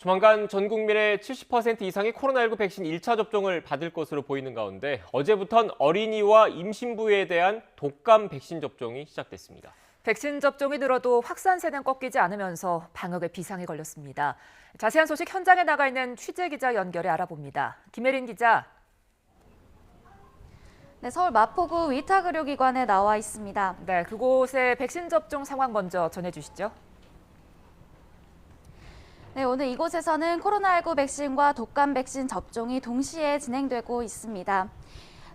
조만간 전 국민의 70% 이상이 코로나19 백신 1차 접종을 받을 것으로 보이는 가운데 어제부턴 어린이와 임신부에 대한 독감 백신 접종이 시작됐습니다. 백신 접종이 늘어도 확산세는 꺾이지 않으면서 방역에 비상이 걸렸습니다. 자세한 소식 현장에 나가 있는 취재기자 연결해 알아봅니다. 김혜린 기자. 네, 서울 마포구 위탁의료기관에 나와 있습니다. 네, 그곳의 백신 접종 상황 먼저 전해주시죠. 네, 오늘 이곳에서는 코로나19 백신과 독감 백신 접종이 동시에 진행되고 있습니다.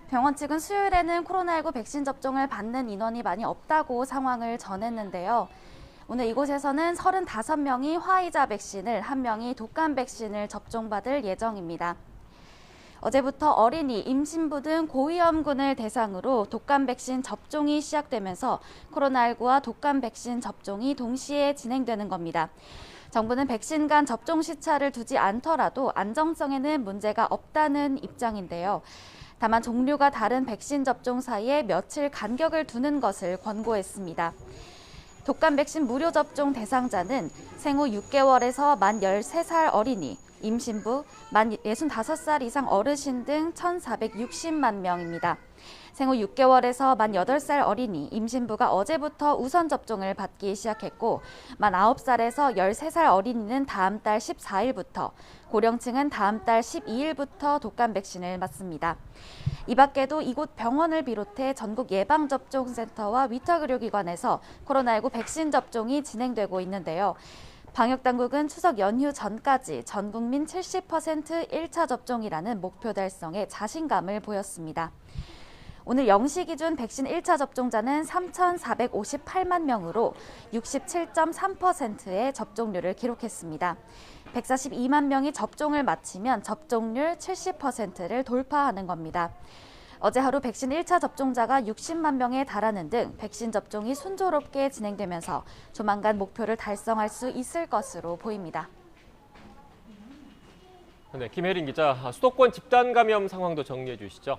병원 측은 수요일에는 코로나19 백신 접종을 받는 인원이 많이 없다고 상황을 전했는데요. 오늘 이곳에서는 35명이 화이자 백신을, 1명이 독감 백신을 접종받을 예정입니다. 어제부터 어린이, 임신부 등 고위험군을 대상으로 독감 백신 접종이 시작되면서 코로나19와 독감 백신 접종이 동시에 진행되는 겁니다. 정부는 백신 간 접종 시차를 두지 않더라도 안정성에는 문제가 없다는 입장인데요. 다만 종류가 다른 백신 접종 사이에 며칠 간격을 두는 것을 권고했습니다. 독감 백신 무료 접종 대상자는 생후 6개월에서 만 13살 어린이, 임신부, 만 65살 이상 어르신 등 1,460만 명입니다. 생후 6개월에서 만 8살 어린이, 임신부가 어제부터 우선 접종을 받기 시작했고 만 9살에서 13살 어린이는 다음 달 14일부터, 고령층은 다음 달 12일부터 독감 백신을 맞습니다. 이 밖에도 이곳 병원을 비롯해 전국 예방접종센터와 위탁의료기관에서 코로나19 백신 접종이 진행되고 있는데요. 방역당국은 추석 연휴 전까지 전 국민 70% 1차 접종이라는 목표 달성에 자신감을 보였습니다. 오늘 0시 기준 백신 1차 접종자는 3,458만 명으로 67.3%의 접종률을 기록했습니다. 142만 명이 접종을 마치면 접종률 70%를 돌파하는 겁니다. 어제 하루 백신 1차 접종자가 60만 명에 달하는 등 백신 접종이 순조롭게 진행되면서 조만간 목표를 달성할 수 있을 것으로 보입니다. 네, 김혜린 기자, 수도권 집단 감염 상황도 정리해 주시죠.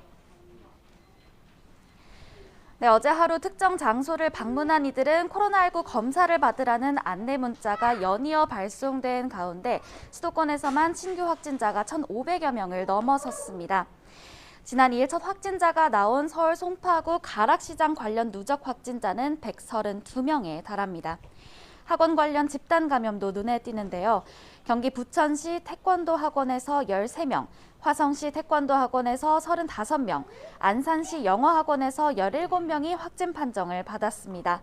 네, 어제 하루 특정 장소를 방문한 이들은 코로나19 검사를 받으라는 안내 문자가 연이어 발송된 가운데 수도권에서만 신규 확진자가 1,500여 명을 넘어섰습니다. 지난 2일 첫 확진자가 나온 서울 송파구 가락시장 관련 누적 확진자는 132명에 달합니다. 학원 관련 집단 감염도 눈에 띄는데요. 경기 부천시 태권도 학원에서 13명, 화성시 태권도 학원에서 35명, 안산시 영어학원에서 17명이 확진 판정을 받았습니다.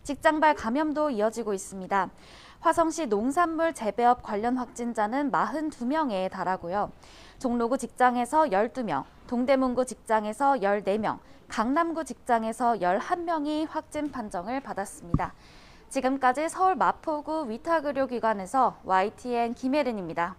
직장발 감염도 이어지고 있습니다. 화성시 농산물 재배업 관련 확진자는 42명에 달하고요. 종로구 직장에서 12명, 동대문구 직장에서 14명, 강남구 직장에서 11명이 확진 판정을 받았습니다. 지금까지 서울 마포구 위탁의료기관에서 YTN 김혜린입니다.